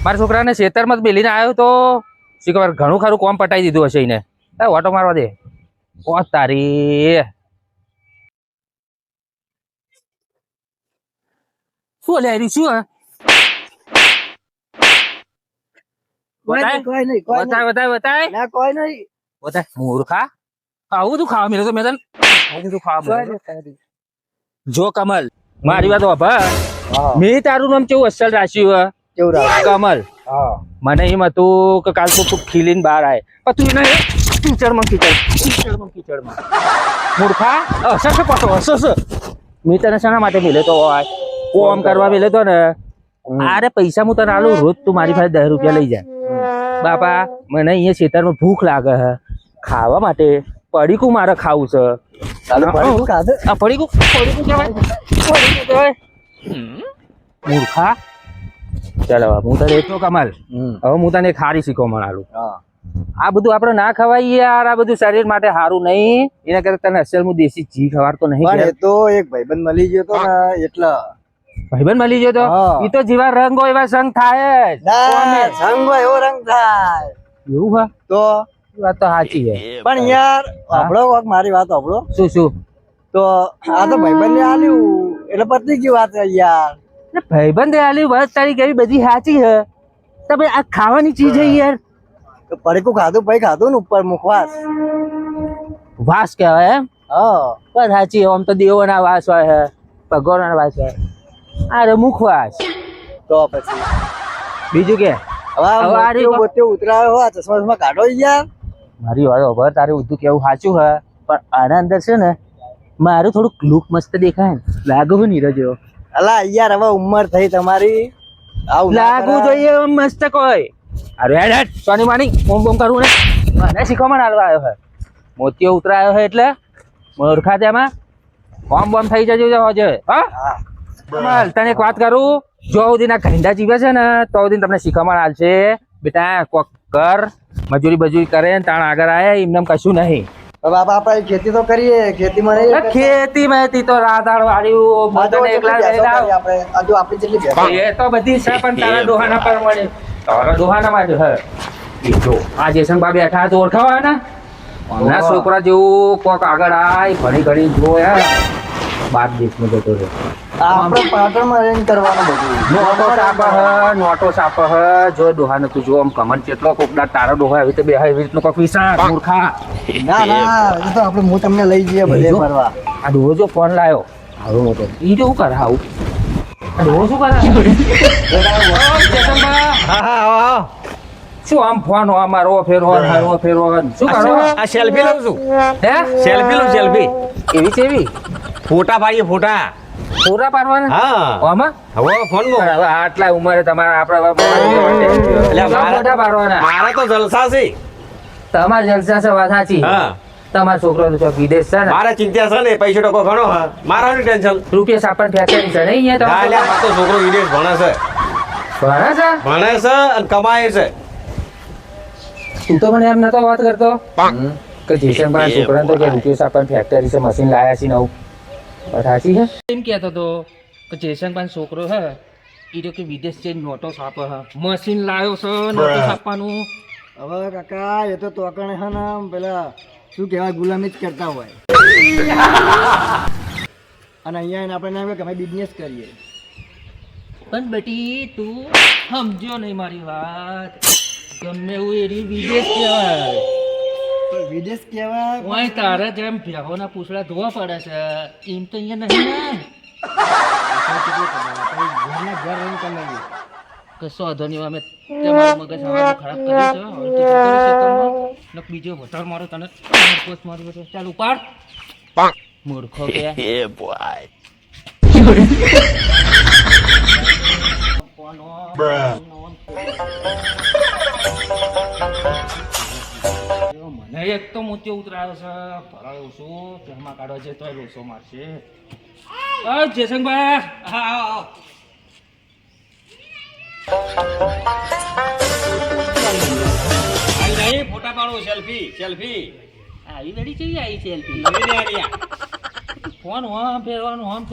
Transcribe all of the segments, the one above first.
મારા છોકરાને ખેતરમાં જ બેલીને આવ્યો તો શી ખબર ઘણું ખરું કોમ પટાઈ દીધું હશે એને. ઓટો મારવા દે. ઓ તારી શું લે રહ્યું શું? મૂર્ખા આવું તું ખાવા મેળ્યો તો મેં તને ખાવા જો કમલ મારી વાત વાપર મેં તારું નામ કેવું અસલ રાખ્યું કમલ. મને એમ હતું કે કાલ તું ખીલીને બહાર આવે પણ તું એને કીચડમાં મૂર્ખા અસર છે પાછો અસર. મેં તને શાના માટે મેળ્યો તો કોમ કરવા મેળ્યો તો ને. અરે પૈસા હું તને આલું રોજ તું મારી પાસે 10 રૂપિયા લઈ જાય. બાપા મને અહીંયા ખેતરમાં ભૂખ લાગે છે ખાવા માટે પડીકું મારે ખાવું છે. મૂર્ખા ચાલો હું તને એટલો કમાલ હવે હું તને ખારી શીખવા આલું. આ બધું આપડે ના ખવાય યાર. આ બધું શરીર માટે સારું નહીં. એના કરતા તને અસલ હું દેશી ઘી ખવાડતો નહીં. તો એક ભાઈબંધ મળી ગયો તો ને એટલા ભાઈબંધ મળી ગયો તો એ તો જેવા રંગ હોય એવા સંગ થાય સંગ હોય એવો રંગ થાય એવું હા તો વાત તો સાચી છે. પણ યાર આપણો મારી વાત આપણો શું શું તો આ તો ભાઈબંધ ને આલ્યું એટલે પતી ગઈ વાત યાર. ભાઈબંધ આલ્યું બસ તારી કેવી બધી સાચી છે. તમે આ ખાવાની ચીજ છે યાર. પડીકું ખાધું પછી ખાધું ને ઉપર મુખવાસ વાસ કહેવાય એમ. બસ સાચી આમ તો દેવો ના વાસ હોય છે ભગવાન ના વાસ હોય. અરે મુખવાસ તો પછી બીજું કે હવે ઉતરાયો હોય ચશ્મા કાઢો યાર. મારી વાત ખબર તારું બધું કેવું સાચું હે પણ આના અંદર છે ને મારું થોડુંક લુક મસ્ત દેખાય ને લાગુ નીરજ જેવો. અલા યાર હવે ઉંમર થઈ તમારી લાગુ જોઈએ મસ્ત કોઈ. અરે હેડ સોની માની બોમ બોમ કરું ને મને શીખવામાં હાલવા આવ્યો છે. મોતીઓ ઉતરાયો છે એટલે મૂર્ખા તેમાં બોમ બોમ થઈ જજો હજે. હા તને એક વાત કરું જો સુધી ના ઘંટા જીવે છે ને તો સુધી તમને શીખવામાં હાલશે. બેટા કોક કર મજૂરી બજૂરી કરે ને તાણ આગળ આવે એમને કશું નહીં. બાપા આપણે ખેતી તો કરીએ ખેતીમાં ખેતી મેતી તો રાધાળ વાળ્યું એ તો બધી છે પણ તારા ડોહાના પર મળે. તારા ડોહાના માટે હે જો આ જેસંગબા બેઠા તો ઓળખાવાના ના છોકરા જેવું કોક આગળ આય ઘણી ઘણી જો યાર બાર દેશમાં જતો રહે. આપણે પાટણમાં રહીને કરવાનું બધું નોટો સાપ હ જો ડોહા ને તું જો આમ કમન કેટલો કોકડા તારા ડોહા એવી રીતે બે એવી રીતનો કોક વિચાર મૂર્ખા. ના એ તો આપણે હું તમને લઈ જઈએ બધે ફરવા. આ ડોહો જો ફોન લાયો આવો મોટો ઈ જો કરે આવું આ ડોહો શું કરે શું આમ ફોન અમારો ફેરવો શું કરો? આ સેલ્ફી લઉં છું. હે સેલ્ફી એવી છે એવી ફોટા પાડીએ ફોટા પાડવાના. હા આમાં હવે ફોન હવે આટલા ઉંમરે તમારા આપણા ફોટા પાડવાના. મારા તો જલસા છે. તમારા જલસા છે વાત સાચી. હા તમારા છોકરો તો વિદેશ છે ને મારા ચિંતા છે ને પૈસા ટકો ઘણો હા મારા ટેન્શન રૂપિયા સાપણ ફેક્ટરી છે ને અહીંયા તો છોકરો વિદેશ ભણે છે અને કમાય છે. તું તો મને એમ નતો વાત કરતો કે જેસંગભાઈ છોકરા તો કે રૂપિયા સાપણ ફેક્ટરી છે મશીન લાયા છે નવું સાચી છે. એમ કહેતો હતો કે જેસંગભાઈ છોકરો હે એ તો કે વિદેશ જઈને નોટો છાપે હે મશીન લાવ્યો છે નોટો છાપવાનું. હવે કાકા એ તો તોકણે છે ને પેલા શું કહેવાય ગુલામી જ કરતા હોય અને અહીંયા આપણે એમ કે અમે બિઝનેસ કરીએ. પણ બેટી તું સમજો નહીં મારી વાત. ગમે એવું એરી વિદેશ કહેવાય. વિદેશ કહેવાય ઓય તારે જેમ ભેહોના પૂછડા ધોવા પડે છે એમ તો અહીંયા નહીં ને ઘર રહીને કમાઈએ. કશો વાંધો નહીં. અમે તમારું મગજ હવાનું ખરાબ કર્યું છે બીજો વધારે મારો તને મારું ચાલ ઉપાડ મૂર્ખો કે મને એક તો મોતિયો ઉતરાયો છે ભરાયો છું ઘરમાં કાઢો છે તોય લોસો મારશે. જેસંગભાઈ હા ફોટા પાડો સેલ્ફી આવી વેડી ચડી આવી સેલ્ફી ફોન ફેરવાનું હું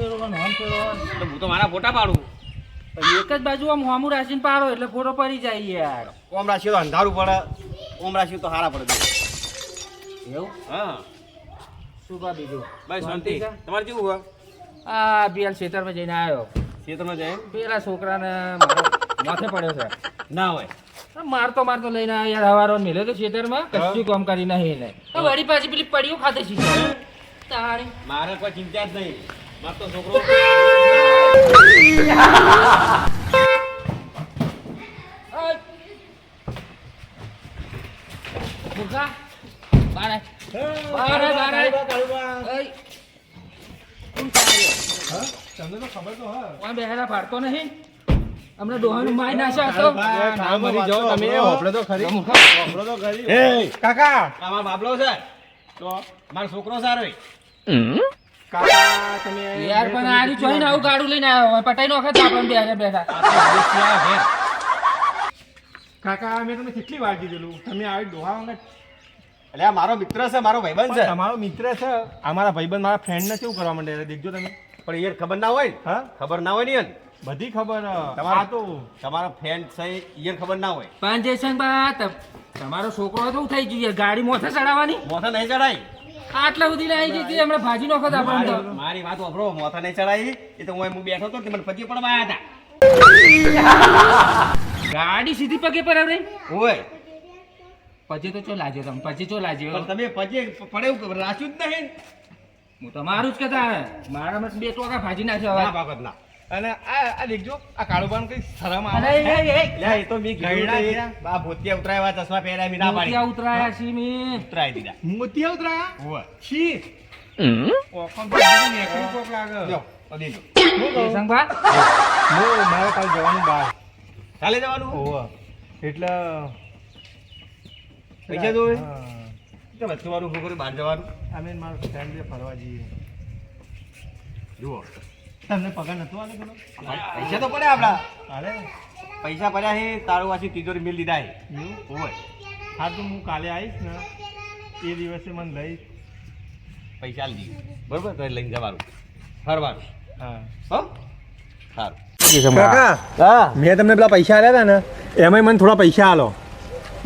તો મારા ફોટા પાડું એક જ બાજુ આમ હોમું રાખીને પાડો એટલે ફોટો પડી જાય યાર. ઓમ રાશિ તો અંધારું પડે, ઓમ રાશિ તો હારા પડે. એવું હા શું બા બીજું ભાઈ શાંતિ. છે? તમારે કેવું હોય? આ બિયાલ ખેતરમાં જઈને આવ્યો. ખેતરમાં જાય એમ? પેલા છોકરાને મારો માથે પડ્યો છે. ના હોય. મારતો લઈને આવ્યો યાર. હવારો મેલ્યો તો ખેતરમાં કશું કામ કરી નહીં ને વળી પાછી પેલી પડીઓ ખાતે છે તારી. મારે કોઈ ચિંતા જ નહીં. મારો તો છોકરો મૂર્ખા, બહાર આય. બહાર આય, બહાર આય. ઓય. કોણ ચાલ્યો? તમને તો ખબર તો હા ઓય બેહેરા પાડતો નહીં. હમણાં ડોહાનું માય નાખ્યો હતો. હોપડે તો ખરી મૂર્ખા. હોપડે તો ખરી એ કાકા આ મારો બાબલો છે તો મારો છોકરો સારો કાકા તમે યાર પણ આરી જોઈને આવું ગાડું લઈને આવ્યો હોય પટાઈ નોખે તો આપણને બેઠા કાકા મેં તમને કેટલી વાર કીધેલું તમે આવી ડોહા વગર એટલે આ મારો મિત્ર છે, મારો ભાઈબંધ છે. તમારો મિત્ર છે અમારા ભાઈબંધ મારા ફ્રેન્ડને કેવું કરવા માંડે દેખજો તમે પણ યાર ખબર ના હોય ને? હા ખબર ના હોય ને યાર. બધી ખબર તમારા- આ તો તમારો ફ્રેન્ડ છે યાર ખબર ના હોય. પણ જયશંકર તમારો છોકરો તો થઈ ગયું ગાડી મોથે ચડાવવાની મોથે નહીં ચડાય. આટલા સુધી આવી ગઈ હતી હમણાં ભાજી નોખત આપણને તો. મારી વાત વાપરો, મોથે નહીં ચડાય. એ તો હું બેઠો હતો તે મને પગે પડવા આવ્યા ગાડી સીધી પગે પર આવે હતા. ઓય પછી તો ચો લાગ્યો તમે પછી ચો લાગ્યો પણ તમે પગે પડે એવું રાખ્યું જ નહીં. હું તમારું જ કહેતા મારામાં બે ટોકા ભાજી નાખ્યો ના હવે. બાબત ના. અને આ દેખજો આ કાળુબાન કઈ શરમ અરે, આવે એ, એ, એ, લે, એ તો મેં કીધું ગયડા તે. ગયા. આ ભૂતિયા ઉતરાયા ચશ્મા પહેર્યા મેં ના પાડી. મોતિયા ઉતરાયા છીએ મેં. ઉતરાઈ દીધા. મોતિયા ઉતરા ઓય છી ઓખમ તો નેકરી કોક લાગે લ્યો, તો દેજો. જયશંકર હું મારે કાલ જવાનું બહાર કાલે જવાનું? ઓવા એટલે પૈસા જોવે? હા. તો વચ્ચેવાળું શું કર્યું? બહાર જવાનું? અમે મારા ફ્રેન્ડ ફરવા જઈએ જુઓ. તમને પગાર નતો આલે પેલો પૈસા તો પડ્યા આપડા. અરે પૈસા પડ્યા છે તારું વાંચી તિજોરી મિલ દીધા છે. એવું ઓય હા તો હું કાલે આવીશ ને એ દિવસે મને લઈશ પૈસા આલી દીધું. બરોબર? તો એ લઈને જવાનું ફરવાનું. હા હો સારું. કાકા હા મેં તમને પેલા પૈસા આલ્યા હતા ને એમાંય મને થોડા પૈસા આલો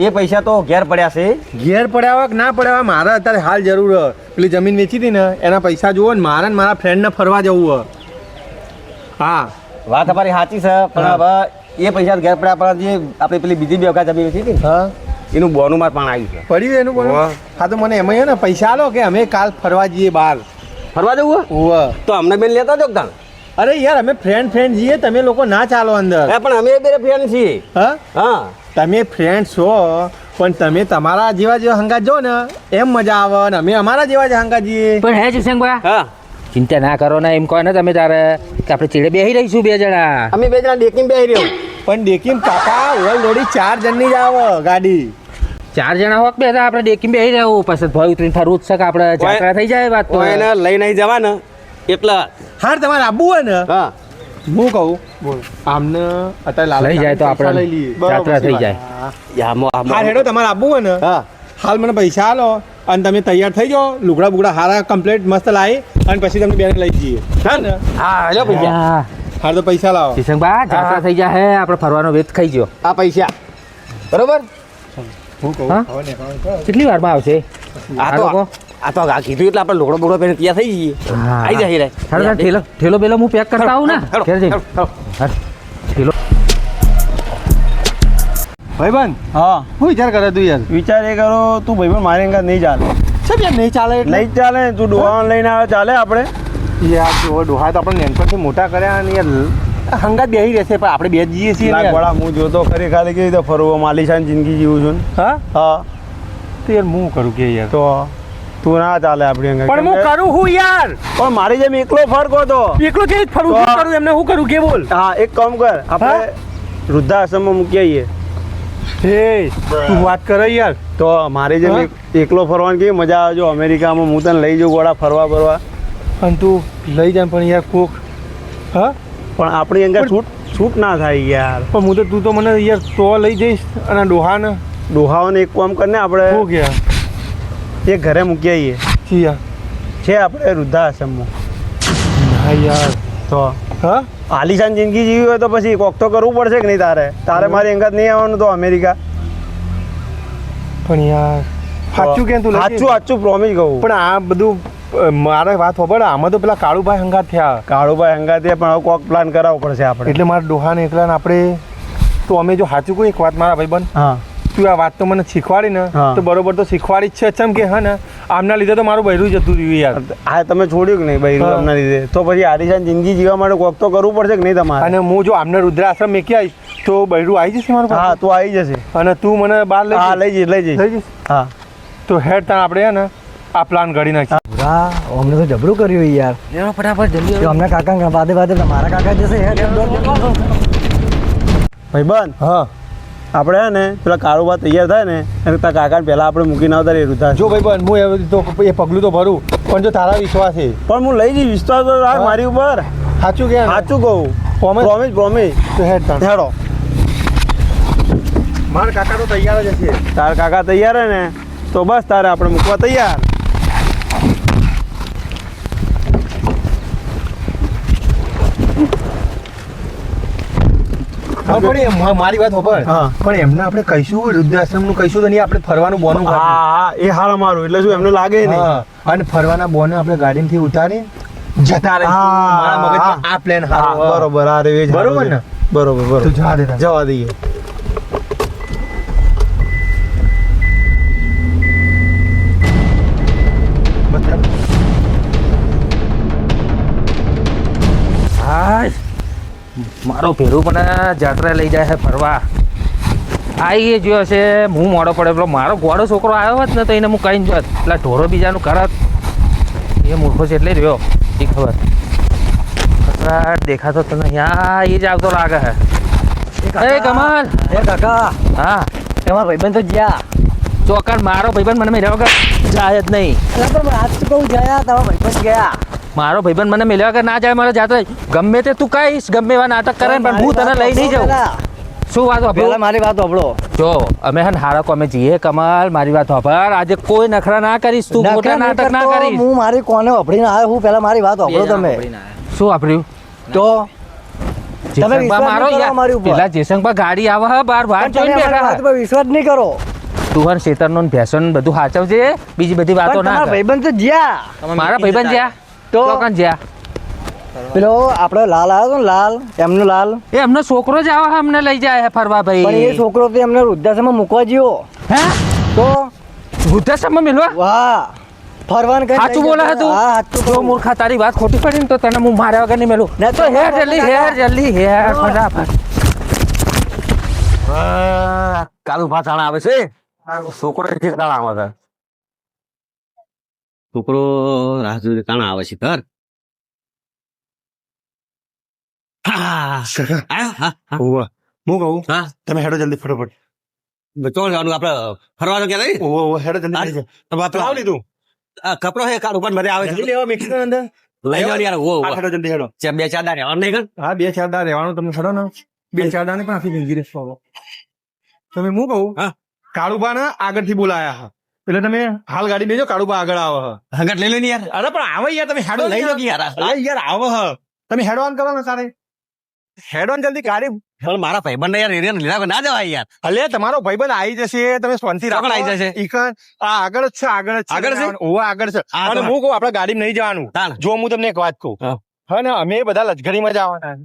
એ પૈસા તો ઘેર પડ્યા છે. ઘેર પડ્યા હોય કે ના પડ્યા હોય મારે અત્યારે હાલ જરૂર છે. પેલી જમીન વેચી હતી ને એના પૈસા જુઓ ને મારે ને મારા ફ્રેન્ડને ફરવા જવું છે હા વાત તમારી સાચી છે પણ હા. હવે એ પૈસા તો ઘેર પડ્યા પણ જે આપણે પેલી બીજી બે વખત જમીન વેચી હતી ને, હા એનું બોનું માર પણ આવ્યું છે. પડ્યું એનું બોલો હોવે. હા તો મને એમાં ને પૈસા આલો કે અમે કાલ ફરવા જઈએ બહાર ફરવા જવું હોય? ઓવા તો અમને બેન લેતા જો તાણ. અરે યાર અમે ફ્રેન્ડ જઈએ તમે લોકો ના ચાલો અંદર હે પણ અમે બે ફ્રેન્ડ છીએ. હા હા તમે ફ્રેન્ડ છો પણ તમે તમારા જેવા હંગાત જો ને એમ મજા આવે ને અમે અમારા જેવા જ હંગાત જઈએ પણ હે જયશંકર હા ચિંતા ના કરો ને એમ કહો ને તમે તારે કે આપણે ચીડે બેસી રહીશું બે જણા. અમે બે જણા ડેકીમાં બેસી રહ્યો. પણ દેખીમ કાકા ઓલરેડી 4 જણની જ આવે ગાડી 4 જણા હોક બે આપણે ડેકી બેસી રહેવું પછી ભય ઉતરીને ફરવું જ છે કે આપણે જાત્રા થઈ જાય વાત તો. એને લઈ નહીં જવા ને એટલે હાર તમારે આબુ હોય ને હા હું કહું બોલ આમને અત્યારે લાલ લઈ જાય તો આપણે લઈ લઈએ જાત્રા થઈ જાય. હા હેડો તમારે આબુ હોય ને હા હાલ મને પૈસા આલો અને તમે તૈયાર થઈ જાઓ લુગડા બુગડા હારા કમ્પ્લીટ મસ્ત લાવી અને પછી તમને બેન લઈ જઈએ હા ને હા લ્યો પૈસા. હા, હાર તો પૈસા લાવો જયશંકર જાત્રા થઈ જાય હે આપણે ફરવાનો વેત ખાઈ ગયો. આ પૈસા બરોબર. હું કહું હા? હવે નીકળવાનું છે. કેટલી વારમાં આવશે આ તો લોકો? આ તો આ કીધું એટલે આપણે લુગડો બુગડો પહેરીને તૈયાર થઈ જઈએ. આવી જાય રે. હાલો, ઠેલો બેલો હું પેક કરતા આવું ને હેડો, ઘેર જઈને. હેડો. હાલ, ઠેલો. ભાઈબંધ હા હું વિચાર કરે તું યાર વિચાર એ કરો તું ભાઈ મારે અંગા નહીં ચાલે સબ યાર નહીં ચાલે એટલે નહીં ચાલે તું ડોહાને લઈને આવે ચાલે આપણે યાર જો ડોહા તો આપણે નેનપણથી મોટા કર્યા અને યાર હંગાત બેહી રહેશે પણ આપણે બે જ જઈએ છીએ ને લાગ યાર. વડા હું જોતો ખરી ખાલી કેવી રીતે ફરવો માલિશાન જિંદગી જીવું છું ને. હા હા તો યાર હું કરું કે યાર તો તું ના ચાલે આપણી અંગા પણ હું કરું હું યાર પણ મારી જેમ એકલો ફરકો તો એકલો કેવી રીતે ફરું તો- શું કરું એમને હું કરું કે બોલ હા એક કામ કર આપણે વૃદ્ધાશ્રમમાં મૂકી આવીએ હે તું વાત કરે યાર તો મારી જેમ હા? એકલો ફરવાની કેવી મજા આવે જો અમેરિકામાં હું તને લઈ જાઉં ગોળા ફરવા ફરવા અને તું લઈ જાય પણ યાર કોક હા પણ આપણી અંગા છૂટ છૂટ ના થાય યાર પણ હું તો તું તો મને યાર તો લઈ જઈશ અને ડોહાને ડોહાઓને એક કામ કરીને આપણે હું ગયા એક ઘરે મૂકી આવીએ છી યાર છે આપણે વૃદ્ધાશ્રમમાં હા યાર તો હા આલીશાન જિંદગી જીવી હોય તો પછી કોક તો કરવું પડશે કે નહીં તારે તારે મારી અંગત નહીં આવવાનું તો અમેરિકા પણ યાર સાચું કેમ તું સાચું સાચું પ્રોમિસ કહું પણ આ બધું મારે વાત ખબર આમાં તો પેલા કાળુભાઈ હંગાત થયા કાળુભાઈ અંગાતે પણ હવે કોક પ્લાન કરાવવો પડશે આપણે એટલે મારા ડોહાને એકલા ને આપણે તો અમે જો સાચું કોઈ એક વાત મારા ભાઈબંધ હા તું આ વાત તો મને શીખવાડી ને હા. તો બરોબર તો શીખવાડી જ છે ચમ કે હા ને આમના લીધે તો મારું બૈરું જતું રહ્યું યાર આ તમે છોડ્યું કે નહીં ભાઈ હા. તમને લીધે તો પછી આલીશાન જિંદગી જીવવા માટે કોક તો કરવું પડશે કે નહીં તમારે અને હું જો આમને રુદ્રાશ્રમ મેકી આવીશ તો બૈરું આવી જશે મારું હા પાસે? તું આવી જશે અને તું મને બહાર લઈ હા જઈશ? લઈ જઈશ લઈ જઈશ હા તો હેડ ત્યાં આપણે હે ને આ પ્લાન ઘડી નાખીએ હા અમને તો જબરું કર્યું યાર લેવો ફટાફટ જલ્દી તો અમને કાકા બાદે બાદે મારા કાકા જશે ભાઈબંધ હા આપણે હે ને પેલા કારોબાર તૈયાર થાય ને અને તારા કાકાને પહેલાં આપણે મૂકીને આવતા રહીએ રુદ્રાશ્રમ. જો ભાઈબંધ હું એ પગલું તો ભરું પણ જો તારા વિશ્વાસ છે પણ હું લઈ જઈશ વિશ્વાસ તો રાખ હા. મારી ઉપર સાચું કે સાચું કહું Promise? પ્રોમિસ તો હેડ તાણ. હેડો મારા કાકા તો તૈયાર જ હશે તારા કાકા તૈયાર હે ને તો બસ તારે આપણે મૂકવા તૈયાર હા પણ મારી વાત ખબર હા. પણ એમને આપણે કહીશું વૃદ્ધાશ્રમ નું કહીશું તો નહીં આપણે ફરવાનું બોનું હા હા એ હાલ અમારું એટલે શું એમને લાગે નહીં હા અને ફરવાના બોને આપણે ગાડીમાંથી ઉતારી જતા રહીશું હા, મારા મગજમાં આ પ્લાન હા હારો બરોબર આ રે એ જ બરોબર હારું ને? છે. બરોબર તો બરોબર જવા દે તાણ. જવા દઈએ હાય મારો ભેરું પણ જાત્રા લઈ જાય છે ફરવા આઈ એ જોયો છે હું મોડો પડે પેલો મારો ગોળો છોકરો આવ્યો હોત ને તો એને હું કહીને જોત પેલા ઢોરો બીજાનું કરત એ મૂર્ખો છે એટલે રહ્યો એ ખબર કચરાટ દેખાતો તો નહીં હા એ જ આવતો લાગે છે એ કમલ એ કાકા હા તમારા ભાઈબંધ તો જ્યાં ચોકન મારો ભાઈબંધ મને મેળવ્યા વગર જાય જ નહીં એટલે પણ આજ તો કહું ગયા તમારા ભાઈબંધ ગયા મારો ભાઈબંધ મને મેળવ્યા વગર ના જાય મારે જાત્રા ગમે તે તું કહીશ ગમે એવા નાટક કરે ને પણ હું તને લઈ નહીં જાઉં શું વાત પેલા વાપરો મારી વાત સાંભળો જો અમે હે ને હારા કોમે જઈએ કમલ મારી વાત સાંભળ આજે કોઈ નખરા ના કરીશ તું મોટા નાટક ના કરીશ હું મારી કોને વાપરીને આવ્યો હું પેલા મારી વાત સાંભળો તમે શું વાપર્યું તો જેસંગભા તમે વિશ્વાસ મારો નહીં કરો યાર અમારી ઉપર. પેલા જેસંગભા ગાડી આવે હે બાર બાર પણ તમે જોઈને અમારી બેઠા વાત પર વિશ્વાસ નહીં કરો તું હર શેતરનો ને ભેંસોનો ને બધું સાચવજે બીજી બધી વાતો પણ ના તમારા કર ભાઈબંધ તો જ્યાં મારા ભાઈબંધ જ્યાં તો ચોકન જ્યાં પેલો આપણો લાલ આવ્યો હતો ને લાલ એમનો લાલ એ એમનો છોકરો જ આવે હે, અમને લઈ જાય હે ફરવા પણ એ ભાઈ છોકરો તો એમને વૃદ્ધાશ્રમમાં મૂકવા ગયો હે તો વૃદ્ધાશ્રમમાં મિલવા વાહ ફરવાનું કઈ સાચું બોલે હે તું હા સાચું જો કહું. મૂર્ખા તારી વાત ખોટી પડી ને તો તને હું માર્યા વગર નહીં મેલું ના તો તો હેર જલ્દી હેર જલ્દી હેર ફટાફટ કાલુ ભાષાણા આવે છે છોકરો ઠેકડાણા આવે છે છોકરો રાહ જોઈને કાણા આવે છે ઘર ઓવા હું કહું હા તમે હેડો જલ્દી ફટાફટ ચોલ જવાનું આપડે ફરવાનું ક્યાં નહીં ઓવા હેડો જલ્દી આવી જાઓ. તમે લાવ લીધું આ કપડો હે કાળ ઉપર બધે આવે જલ્દી છે લેવા મેક્સિકન અંદર લઈ જવાની યાર ઓ હા હેડો જલ્દી હેડો બે ચાર દાડે અને નહીં હા 2-4 દાડા રહેવાનું તમને હેડો ને 2-4 દાડા પણ આખી જિંદગી રહેશો હવે. તમે હું કહું હા. કાળુબા ને આગળથી બોલાયા હા એટલે તમે હાલ ગાડી બેજો કાળુબા આગળ આવે હા હંગાટ લઈ લો ને યાર અરે પણ આવે યાર તમે હેડો લઈ લો કે યાર અરે યાર આવો હ તમે હેડ ઓન કરો ને સારે હેડ ઓન જલ્દી ગાડી પણ મારા ભાઈબંધ યાર એરિયા લીધા વગર ના જવાય યાર અલે તમારો ભાઈબંધ આવી જશે તમે શાંતિ રાખો ચોકડ આવી જશે? ઈકન આ આગળ જ છે આગળ જ છે આગળ છે? ઓવા આગળ છે હા, અને તો હું કહું આપણે ગાડી નહીં જવાનું તાણ. જો હું તમને એક વાત કહું હા. હા ને અમે બધા લશ્કરીમાં જવાના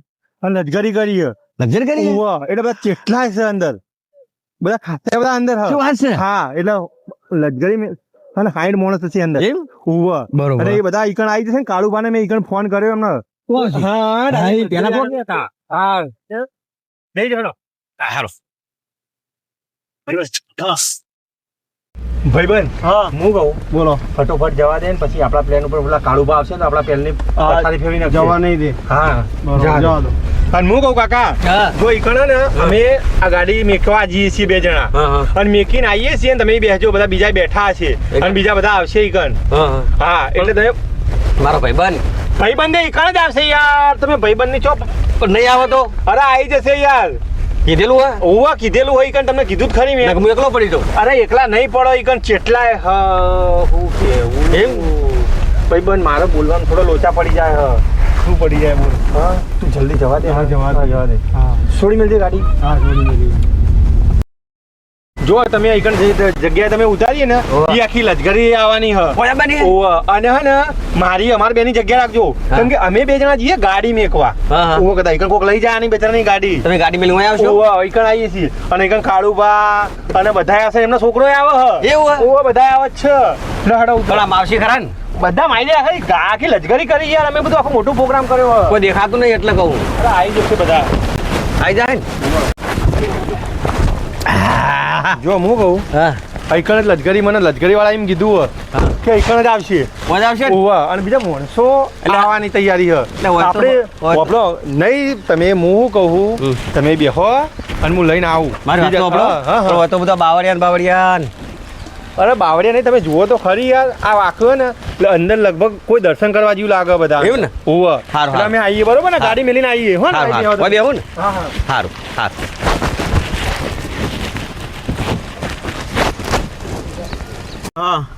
અને લશ્કરી કરીએ લગ્ન કરી ઓવા એટલે બધા કેટલા છે અંદર બધા ખાતા બધા અંદર શું વાત છે હા એટલે લશ્કરી અને 60 માણસ છે અંદર એમ ઓવા બરોબર અને એ બધા ઈકણ આવી જશે ને કાળુબાને મેં ઈકણ ફોન કર્યો એમને હા પેલા ફોન હા નહીં જવાનો હારો ભાઈબંધ હા હું કહું બોલો ફટોફટ જવા દે ને પછી આપણા પ્લેન ઉપર પેલા કાળુબા આવશે તો આપણા પ્લેન ની પથારી ફેરવી નાખશે. જવા નહીં દે હા બરોબર, જવા જવા દો. દો. અને હું કહું કાકા જો ઈકણ ને અમે આ ગાડી મેકવા જઈએ છીએ 2 જણા હા હા અને મેકીને આવીએ છીએ ને તમે બેસજો બધા બીજા બેઠા છે અને બીજા બધા આવશે ઈકણ હા હા એટલે તમે મારો ભાઈબંધ ભાઈબંધ ઈકણ જ આવશે યાર તમે ભાઈબંધ ની ચોપ પણ નહીં આવે તો અરે આવી જશે યાર કીધેલું હોય ઓવા કીધેલું હોય ઈકણ તમને કીધું જ ખરી મેં હું એકલો પડી જાઉં અરે એકલા નહીં પડો ઈકણ ચેટલાય હું કેવું એમ? ભાઈબંધ મારે બોલવાનું થોડો લોચા પડી જાય માથું પડી જાય બોલ. હા તું જલ્દી જવા દે. હા, જવા દે. જવા દે. હા છોડી મેળજે ગાડી. હા જોડી મેલી. જો તમે અહીં જે જગ્યાએ તમે ઉતારીએ ને એ આખી લશ્કરી આવવાની હ બરાબર ને? ઓવે. અને હે ને મારી અમાર બેની જગ્યા રાખજો કેમ કે અમે બે જણા જઈએ ગાડી મેકવા. હા, હા. ઓવે કદા ઈકણ કોક લઈ જાય આની બેચારાની ગાડી. તમે ગાડી મેલી અહીંયા આવશો? ઓવે ઈકણ આવીએ છીએ અને ઈકણ કાળુબા અને બધા આવશે એમનો છોકરો આવે હ. એવું હે? ઓવે બધા આવે જ છે. લહડો ઉતાર. પણ આ માવશી ખરા ને? બધા માયને આખી લશ્કરી કરી યાર અમે બધું આખો મોટો પ્રોગ્રામ કર્યો હ. કોઈ દેખાતું નહીં એટલે કહું. અરે આવી જશે બધા. આવી જાય ને? જો હું કહું હા. ઈકણ જ લશ્કરી મને લશ્કરી વાળા એમ કીધું હ કે ઈકણ જ આવશે. મજા આવશે ને? ઓવા અને બીજા માણસો આવવાની તૈયારી હ. એટલે હોય તો- આપણે હોય તો- વાપરો નહીં તમે હું કહું તમે બેહો અને હું લઈને આવું. મારી વાત તો બીજા- આપણો હા, હા, હા. તો બધા બાવળિયાન અરે બાવળિયા નહીં તમે જુઓ તો ખરી યાર આ વાંકો ને એટલે અંદર લગભગ કોઈ દર્શન કરવા જેવું લાગે બધા. એવું ને? ઓવા હારું, એટલે અમે આવીએ બરોબર ને ગાડી મેલીને આવીએ હો ને સારું આવી સારું બેહો હોય તો. બેહું ને? હા હા સારું સારું.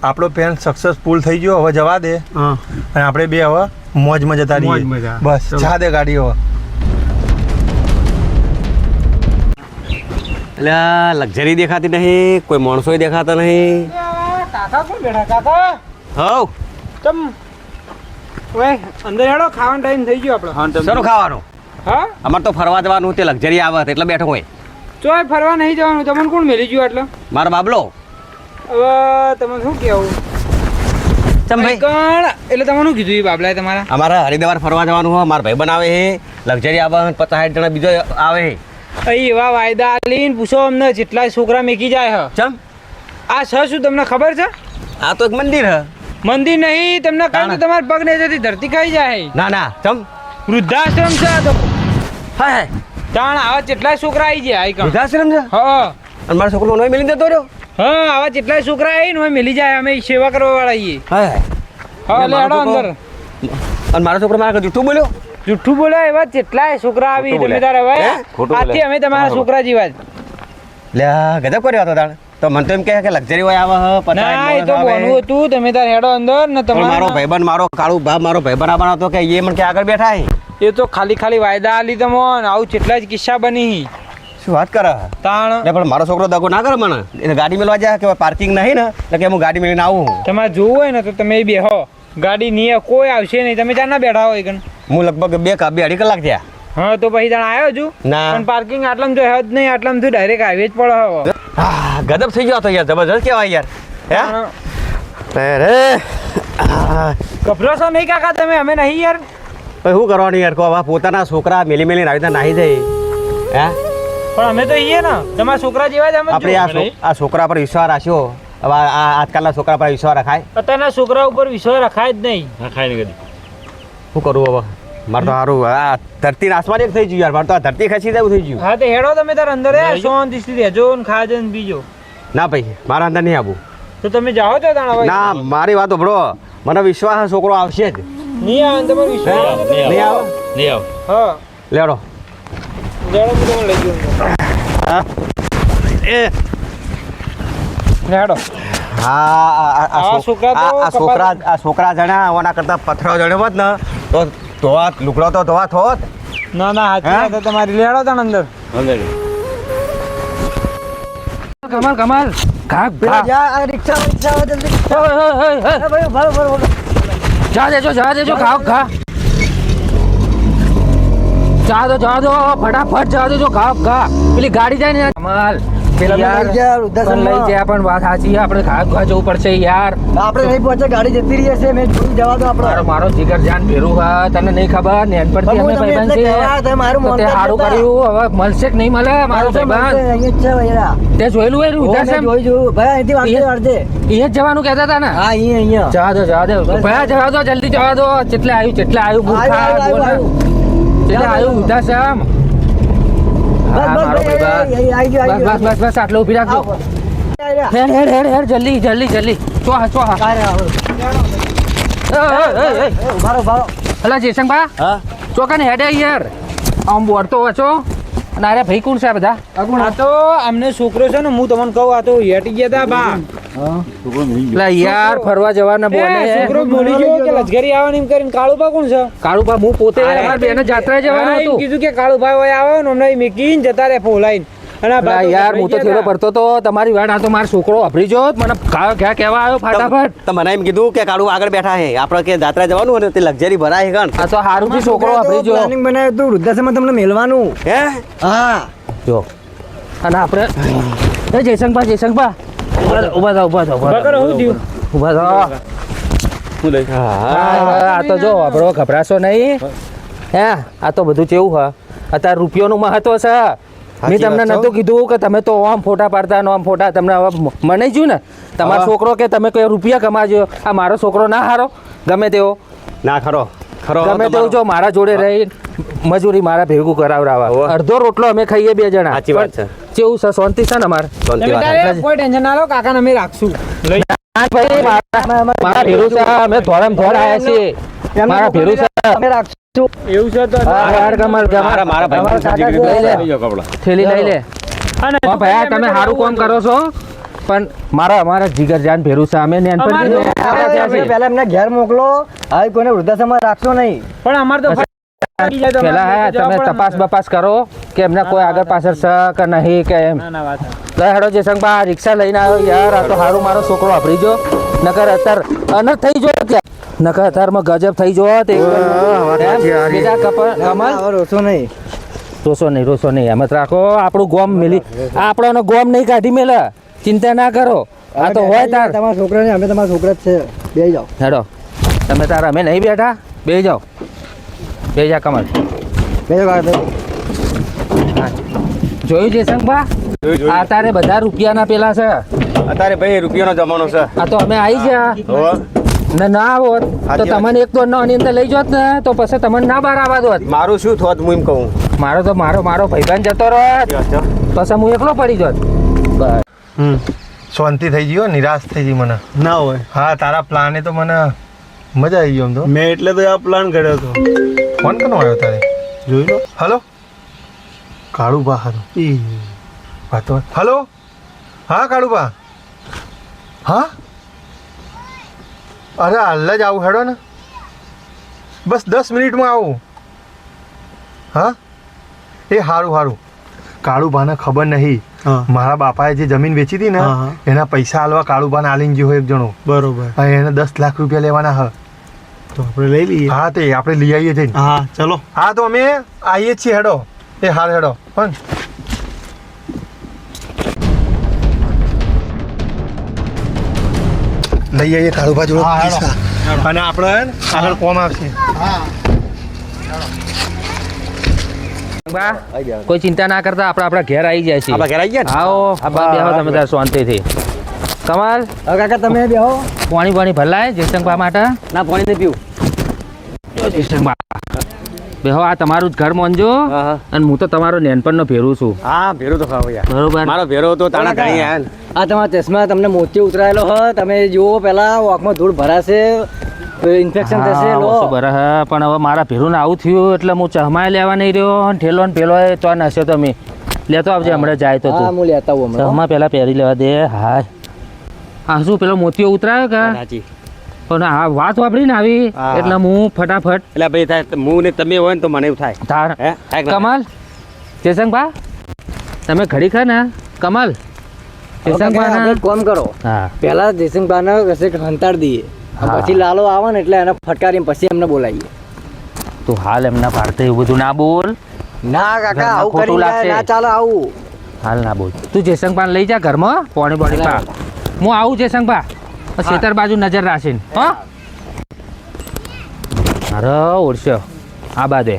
આપણો પ્લાન સક્સેસફુલ થઈ ગયો હવે જવા દે હા અને આપણે બે હવે મોજમાં જતા રહીએ. મોજમાં. બસ જા દે ગાડી હવે. એટલે લક્ઝરી દેખાતી નહીં, કોઈ માણસો દેખાતા નહીં. કાકા કોણ બેઠા કાકા? હવ તમ ઓય અંદર હેડો ખાવાનો ટાઈમ થઈ ગયો આપણો. શરૂ ખાવાનું. હા અમારે તો ફરવા જવાનું તે લક્ઝરી આવે એટલે બેઠો હોય. ચોય ફરવા નહીં જવાનું. તમને કોણ મેલી ગયું એટલે? મારો બાબલો. હવે તમે શું કહેવું? ચમ ભાઈ? કણ એટલે તમે શું કીધું એ બાબલાએ તમારા? અમારે હરિદ્વાર ફરવા જવાનું હોય. મારા ભાઈ બનાવે છે લક્ઝરી આવે 50-60 જણા બીજો આવે છે. અહીં એવા વાયદા આલીને પૂછો અમને જેટલા છોકરા મેકી જાય હ. ચમ આ છે શું તમને ખબર છે? આ તો એક મંદિર હે. મંદિર નહીં તમને કહું તો તમારા પગ ને જતી ધરતી ખાઈ જાય. ના ના ચમ વૃદ્ધાશ્રમ છે આ તો. હા તાણ આવા જેટલા છોકરા આવી જાય અહીં કણ. વૃદ્ધાશ્રમ છે હા અને મારો છોકરો નોય મેલી જતો રહ્યો. હા આવા જેટલા છોકરા આવી ને મિલી જાય અમે સેવા કરવા વાળા છીએ. હા હા લે હેડો અંદર. અને મારો છોકરો મારા જૂઠું બોલ્યો. જુઠ્ઠું બોલ્યા એવા જેટલાય છોકરા આવી ખોટું તમે બોલ્યા. તારે હવે હે? ખોટું આજથી બોલ્યા. અમે તમારા તમારું. છોકરા જેવા જ. લે ગજબ કર્યો હતો તાણ. તો મને તો એમ કહે કે લક્ઝરી હોય આવે હ 50 ના એ માણસ તો આવે. બોલવું હતું તમે તાર હેડો અંદર ને પણ મારો તમારો ભાઈબંધ મારો કાળુ બાપ મારો ભાઈબંધ આવવાનો હતો કે એ મને કે આગળ બેઠા છે. એ તો ખાલી ખાલી વાયદા આલી તમોન આવું જેટલા જ કિસ્સા બની. શું વાત કરે? તાણ એટલે પણ મારો છોકરો દગો ના કરે મને. એટલે ગાડી મેળવા જાય કે પાર્કિંગ નહીં ને એટલે કે હું ગાડી મેળવીને આવું. તમારે જોવું હોય ને તો તમે બેહો ગાડી નહીં કોઈ આવશે નહીં તમે ત્યાં ના બેઠા હોય કણ. હું લગભગ 2-2.5 કલાક થયા. હા તો પછી તાણ આવ્યો છું ના. પણ પાર્કિંગ આટલામાં જો હે જ નહીં આટલામાં તો ડાયરેક્ટ હાઈવે જ પડે હવે. હા, ગજબ થઈ ગયો હતો યાર જબરજસ્ત કહેવાય યાર. હે અરે ગભરો છો નહીં કાકા તમે અમે નહીં યાર. ભાઈ શું કરવાનું યાર કહો હવે પોતાના છોકરા મેલી મેલી આવી રીતે નાહી જાય. હે પણ અમે તો ઈએ ને તમારા છોકરા જેવા જ અમે જ આપણે જો. આ છોકરા પર વિશ્વાસ રાખ્યો. હવે આ આજકાલના છોકરા પર વિશ્વાસ રખાય. અત્યારના છોકરા ઉપર વિશ્વાસ રખાય જ નહીં. શું કરવું હવે? મારે તો સારું આ ધરતી ને આસમાન એક થઈ ગયું યાર. મારે તો આ ધરતી ખસી જાય એવું થઈ ગયું. હા તો હેડો તમે તાર અંદર શાંતિથી રહેજો ને ખાજો ને પીજો. ના ભાઈ મારા અંદર નહીં આવું. તો તમે જાઓ છો તાણ હવે. ના મારી વાત બ્રો મને વિશ્વાસ છે છોકરો આવશે જ. નહીં આવે ને તમારો વિશ્વાસ આવે તો નહીં આવે? હા લેડો. જાડો હું તમને લઈ જાઉં. એ હેડો. આવા છોકરા તો આ છોકરા જણા ઓના કરતા પથરાવ જણ્યો હોત ને તો ધોવા લુગડો તો ધોવા થોત. ના ના સાચી હા? વાત છે તમારી લેડો તાણ અંદર. કમાલ કમાલ ઘાક પેલા ઘા. જા આ રિક્ષા આવે જલ્દી. ઓય, ઓય, ઓય, ઓય. અરે ભાઈ ભાઈ ભાઈ જવા દેજો ઘા ઘા. જવા દો ફટાફટ જવા દેજો ઘા ઘા. પેલી ગાડી જાય ને કમાલ પેલા યાર, લઈ ગયા વૃદ્ધાશ્રમમાં. પણ લઈ ગયા પણ વાત સાચી આપણે ઘા ઘા જવું પડશે યાર. આપણે નહીં પહોંચે ગાડી જતી રહી હશે મેં જોઈ જવા દો મારો આપણે. મારો જીગર જાન ભેરું હા તને નહીં ખબર નેનપણથી પણ અમે હું તમને ભાઈબંધ એટલે કહેવા છીએ. તમે મારું તો તે મોનતા સારું નતા. કર્યું હવે મળશે કે નહીં મળે મારો મળશે, ભાઈબંધ મળશે, અહીંયા જ છે ભૈયા. તે જોયેલું હોય ઓ, મેં વૃદ્ધાશ્રમ જોયું ભાઈ અહીંથી વાંચે વાંચે. અહીંયા જ જવાનું કહેતા હતા ને હા અહીંયા જવા દો બસ. ભયા જવા દો જલ્દી જવા દો જેટલે આવ્યું મૂર્ખા આવ્યું, આવ્યું, બોલ ને. જેટલે આવ્યું વૃદ્ધાશ્રમ બસ હા, બસ મારો ભાઈ, ભાઈબંધ. આવી ગયો, આવી ગયો. બસ આટલો ઊભી રાખજો આવો. આવ્યા. હેડ જલ્દી ચોહા અરે, આવો. ઉભા રહો, ઉભા રહો. અલા જેસંગભા હા ચોકાને હેડે યાર આમ બોરતો વચો અને અરે ભાઈ કોણ છે આ બધા આ તો અમને છોકરો છે ને હું તમને કહું આ તો હેટી ગયા હતા બા એટલે યાર ફરવા જવાના બોને છોકરો બોલી ગયો કે લશ્કરી આવવાનું એમ કરીને કાળુબા કોણ છે? કાળુભા હું પોતે અમારા બેને જાત્રા જવાનું હા, એમ હતું. કીધું કે કાળુભાઈ હોય આવે ને હમણાં મેકીને જતા રહે ફોલાઈને. અને આ એટલે બાપુ યાર હું તો ગયા થેલો હતા. ભરતો તો તમારી વાત આ તો મારો છોકરો વાપરી જો મને ક્યાં કહેવા આવ્યો ફટાફટ. તો મને એમ કીધું કે કાળુ આગળ બેઠા છે આપણે કે જાત્રા જવાનું હોય ને તે લક્ઝરી ભરાય છે ગણ આ તો હારું થી છોકરો વાપરી જો પ્લાનિંગ બનાવ્યું હતું વૃદ્ધાશ્રમમાં તમને મેળવાનું. હે હા જો અને આપણે એ જયશંકભા જયશંકભા ઉભા થાવ ઉભા થાવ ઉભા કરો, હું થયું? ઉભા થાવ આ તો જો આપણો ગભરાશો નહીં હે આ તો બધું કેવું હ અત્યારે રૂપિયોનું મહત્વ છે મેં તમને નતું કીધું કે તમે તો આમ ફોટા પાડતા ને આમ ફોટા તમને હવે મને જ ને તમારો છોકરો કે તમે કોઈ રૂપિયા કમાજો આ મારો છોકરો ના હારો ગમે તેવો ના ખરો ખરો ગમે તેવું જો મારા જોડે રહી મજૂરી મારા ભેગું કરાવરાવા હોવે. અડધો રોટલો અમે ખાઈએ બે જણા સાચી વાત છે. કેવું છે શાંતિ છે ને અમારે શાંતિ તમે વાત તારે કોઈ ટેન્શન ના લો, કાકાને અમે રાખશું. હા ભાઈ મારા ભેરું છે અમે થોડામ થોડા આવ્યા છીએ મારા ભેરું છે અમે રાખશું. એવું છે તો હા, યાર, કમાલ, કમાલ. મારા ભાઈ લઈ લે. થેલી લઈ લે અને હા ભાઈ આ તમે સારું કામ કરો છો પણ અમારા જીગરજાન ભેરું છે અમે નાનપણથી અમારે તો આપણે ત્યાં છીએ. પહેલા એમને ઘેર મોકલો. હવે કોઈને વૃદ્ધાશ્રમમાં રાખશો નહીં. પણ અમારે તો ફરી જાય તો પેલા અમારે તમે જવા પડે ને. તપાસ બપાસ કરો કે એમને કોઈ આગળ પાછળ છે કે નહીં કે એમ ના, ના, વાત છે. લઈ હેડો જયશંકભા રિક્ષા લઈને આવ્યો યાર આ તો સારું મારો છોકરો વાપરી જો નકર અત્યારે અનર્થ થઈ જો ત્યાં નકર અત્યારમાં ગજબ થઈ જો તે બીજા કમલ હવે રોશો નહીં. રોસો નહીં એમ જ રાખો આપણું ગોમ મિલી આપણોનો ગોમ નહીં કાઢી મેલે ચિંતા ના કરો આ તો હોય તાર તમારા છોકરા ને અમે તમારા છોકરા જ છે. બેસી જાઓ. હેડો તમે તાર અમે નહીં બેઠા બે જાઓ બે જા કમલ બેસો કાકા, બેસો. જોયું જયશંકભા આ તારે બધા રૂપિયાના પેલા છે અત્યારે ભાઈ રૂપિયાનો જમાનો છે આ તો અમે આવી ગયા હોવે. ને ના આવોત તો સાચી વાત. તમને એક તો આની અંદર લઈ જોત ને તો પછી તમને ના બહાર આવવા દોત મારું શું થોત હું એમ કહું મારો ભાઈબંધ જતો રહો પછી હું એકલો પડી જોત બસ શાંતિ થઈ ગયો નિરાશ થઈ ગઈ મને ના હોય. હા તારા પ્લાને તો મને મજા આવી ગઈ આમ તો મેં એટલે તો આ પ્લાન કર્યો હતો. ફોન કરનો આવ્યો તારે જોઈ લો. હલો કાળુબા હારું વાતો હલો હા કાળુબા હા અરે હાલ જ આવું હેડો ને બસ 10 મિનિટમાં આવું હા એ સારું સારું કાળુબાને ખબર નહીં હા મારા બાપાએ જે જમીન વેચી હતી ને હા, હા. એના પૈસા હાલવા કાળુબાને આલીને ગયો એક જણો બરોબર. હવે એને 10 લાખ રૂપિયા લેવાના હ તો આપણે લઈ લઈએ. હા તે આપણે લઈ આવીએ જઈને હા ચલો. હા તો અમે આવીએ જ છીએ હેડો એ હાર હેડો પણ લઈ આવીએ કાળુબા જોડે પૈસા અને આપણે હે ને આગળ કોમ આવશે બા, કોઈ ચિંતા ના કરતા આપણા ઘેર આવી જાય છે આપણા ઘેર આવી ગયા ને? આવો બેહો તમે તાર શાંતિથી કમાલ હવે કાકા તમે બેહો. પાણી ભલાય જયશંકભા માટે ના પાણી નહીં પીવું જયશંકભા બેહો આ તમારું જ ઘર માનજો હા, હા. અને હું તો તમારો નેનપણનો ભેરું છું હા ભેરો તો ખાવ યાર બરોબર મારો ભેરો તો તાણા ઘણી યાર આ તમારા ચશ્મા તમને મોતી ઉતરાયેલો હ તમે જુઓ પેલા વાકમાં ધૂળ ભરાશે ઇન્ફેક્શન થશે. હા, લો ઓછું બરાબર. પણ હવે મારા ભેરું આવું થયું એટલે હું ચહમાય લેવા નહીં રહ્યો અને ઠેલો ને પેલો એ તો નસ્યો તો મેં લેતો આવજે હમણાં જાય તો હા તું હું લેતા આવું હમણાં. ચહમા પેલા પહેરી લેવા દે હાય હા શું પેલો મોતીઓ ઉતરાયો કા સાચી પણ આ વાત વાપરી ને આવી હા. એટલે હું ફટાફટ એટલે ભાઈ થાય હું ને તમે હોય ને તો મને એવું થાય તાર હે થાય કે ના? કમલ જયશંકભા તમે ઘડી ખા ને કમલ હવે કાકા, જયશંકભા આપણે એક કામ કરો હા પહેલા જયસિંહભાઈને કશે હંતાડી દઈએ હા. પછી લાલો આવે ને એટલે એને ફટકારીને પછી એમને બોલાવીએ. તું હાલ એમના ભારતે એવું બધું ના બોલ ના કાકા ઘરમાં આવું ખોટું કરી લાગશે. ના ચાલે આવું. હાલ ના બોલ તું જયશંકભાને લઈ જા ઘરમાં પોણી બોણી પા હું આવું જયશંકભા ખેતર બાજુ નજર રાખીને હા અરે ઓળશો આબા દે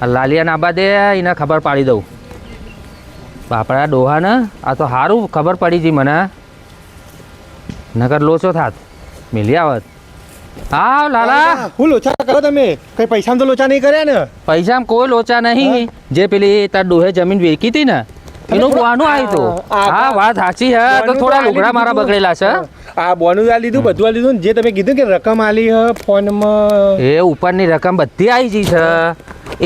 આ લાલિયાને આબા દે એને ખબર પાડી દઉં બાપડા ડોહાને આ તો સારું ખબર પડી જી મને નગર લોચો થાત મિલી આવત હા લાલા હું લોચા કરો તમે કઈ પૈસામાં તો લોચા નહીં કર્યા ને પૈસામાં કોઈ લોચા નહીં જે પેલી તાર ડોહે જમીન વેચી હતી ને એનું બોવાનું આવ્યું હતું હા વાત સાચી હે તો થોડા લુગડા મારા બગડેલા છે આ બોનું આ લીધું બધું આ લીધું ને જે તમે કીધું કે રકમ આલી હ ફોનમાં એ ઉપરની રકમ બધી આવી ગઈ છે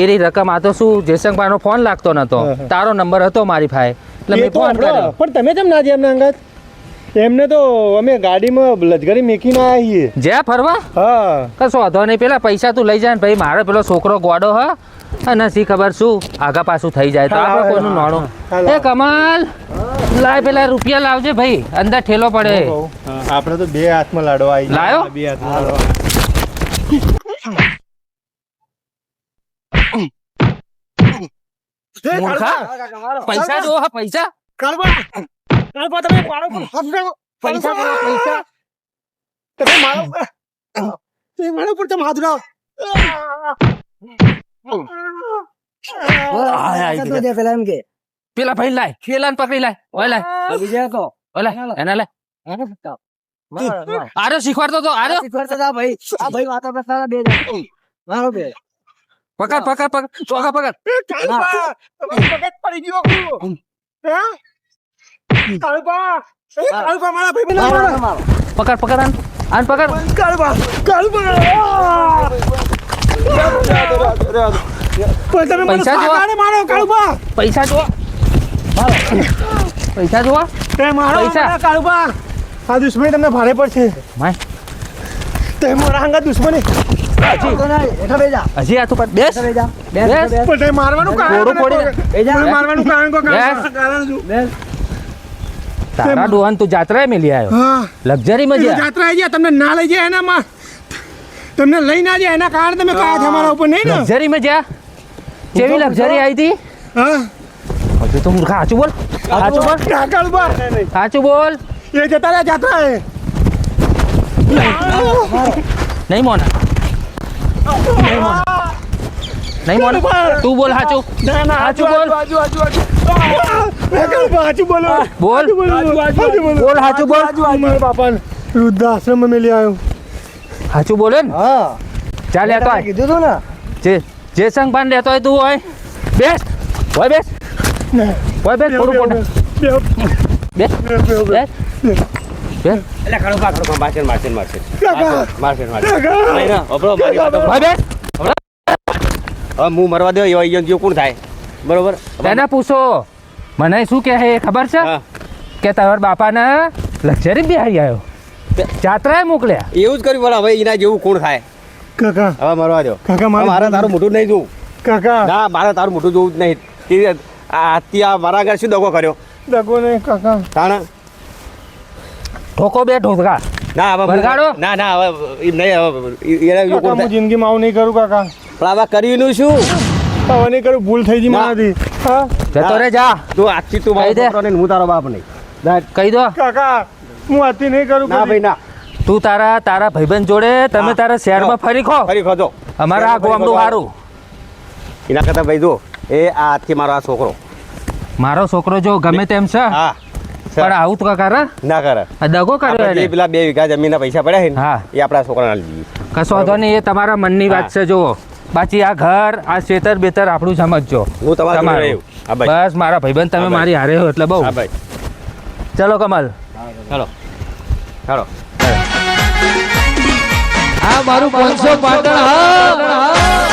એની રકમ આ તો શું જયશંકભાઈનો ફોન લાગતો નતો તારો નંબર હતો મારી પાસે એટલે મેં ફોન કર્યો પણ તમે કેમ ના જે એમના અંગત એમને તો અમે ગાડીમાં લજગરી મેકીને આવ્યા છીએ. જ્યાં ફરવા હા કશો વાંધો નહીં. પેલા પૈસા તું લઈ જાય ને ભાઈ, મારે પેલો છોકરો ગોડો હ અને શી ખબર શું આગા પાછું થઈ જાય તો આપણે કોઈનું નાણું. એ કમાલ લાય પેલા રૂપિયા લાવજે ભાઈ, અંદર ઠેલો પડે. આપણે તો બે હાથમાં લાડવા આવી લાયો? બે હાથમાં લાડવા. મૂર્ખા, પૈસા જો હા, પૈસા પૈસા પૈસા પેલા એમ કે પેલા ભાઈ લાય, ખેલાને પકડી લાય. ઓય લાય, બીજા તો ઓય લાય, એને લાય. આરો શીખવાડતો તો આરો. ભાઈ આ ભાઈ વાતો કરતા બે જણ મારો બે પકડ પકડ પકડ ચોખા પકડ. પકડ પકડ આન પકડ. પૈસા જોવા, પૈસા જોવા, પૈસા જોવા, પૈસા. આ દુશ્મની તમને ભારે પડશે. માય તે મારા હાંગા દુશ્મની હજી આ તું પણ બેસ. બેસ. પણ તે મારવાનું કોરું કારણ પડી તમે મારવાનું કારણ કો બેસ. કારણ શું? તારા ડોહાન તું જાત્રાએ મેલી આવ્યો, હા લક્ઝરીમાં એ જ્યાં. જાત્રા આવી ગયા તમને ના લઈ જાય એનામાં તમને લઈ ના જાય એના કારણે તમે કાયા છે અમારા ઉપર નહીં ને લક્ઝરીમાં જ્યાં કેવી લક્ઝરી આવી હતી. હા હજુ તો મૂર્ખા સાચું બોલ, સાચું બોલ, કાકડબા સાચું બોલ. એ જતા રહ્યા જાત્રા એ નહીં મોના, નહીં મોના, તું બોલ સાચું, ના ના સાચું બોલ, સાચું બોલો બોલ, બોલ સાચું બોલ, મારા બાપાને વૃદ્ધાશ્રમમાં મેલી આવ્યો સાચું બોલે ને. હા ચાલ લેતો આય. કીધું તું ને જે સંગપાન લેતો હોય તું હોય બેસ, હોય બેસ, હોય બેસ, થોડું પોતે બેસ, બેસ, બેસ, એટલે ખડો મારશે મારશે મારશે કાકા મારશે મારશે નહીં ના અબળો મારી વાતો હોય બેસ. હવે હું મરવા દો એવા ઈયો કોણ થાય બરોબર તેને પૂછો મને શું કહે છે ખબર છે હા કે તમારા બાપાને લક્ઝરી બિહારી આવ્યો, જાત્રાએ મોકલ્યા. એવું જ કર્યું બોલા હવે એના જેવું કોણ થાય કાકા હવે મરવા દો કાકા મારે તારું મોઢું નહીં જોવું કાકા ના મારે તારું મોઢું જોવું જ નહીં આ મારા આગળ શું દગો કર્યો દગો નહીં કાકા તાણા ઠોકો બે ઠોકા. ના હવે વળગાડો? ના ના હવે એમ નહીં હવે એના જેવું કાકા કોણ હું થાય જિંદગીમાં આવું નહીં કરું કાકા પણ આવા કર્યું શું હવે નહીં કરું ભૂલ થઈ ગઈ ના. મારાથી હા જતો રે જા, તું આજથી તું મારો કહી દે. છોકરો નહીં હું તારો બાપ નહીં કહી દો. કાકા હું આજથી નહીં કરું ના ભાઈ ના તું તારા ભાઈબંધ જોડે તમે હા. તારા શહેરમાં ફરી ખો. ફરી ખોજો અમારા આ ગામનું સારું. એના કરતા ભાઈ જો એ આ આજથી મારો આ છોકરો મારો છોકરો જો ગમે તેમ છે હા પણ આવું તો કરે, ના કરે આ દગો કર્યો આપણે જે એને. પેલા 2 વીઘા જમીનના પૈસા પડ્યા છે ને હા. એ આપણા છોકરાને આલી દઈએ કશો વાંધો નહીં, એ તમારા મનની વાત છે. જુઓ બાકી આ ઘર આ શેતર બેતર આપણું સમજજો. હું તમારા જોડે તમારું. રહ્યું. હા ભાઈ. બસ મારા ભાઈબંધ તમે હા ભાઈ. મારી હારે હો એટલે બહુ. હા ભાઈ ચલો કમલ, ચાલો ચાલો આ મારું 500 પાટણ હા.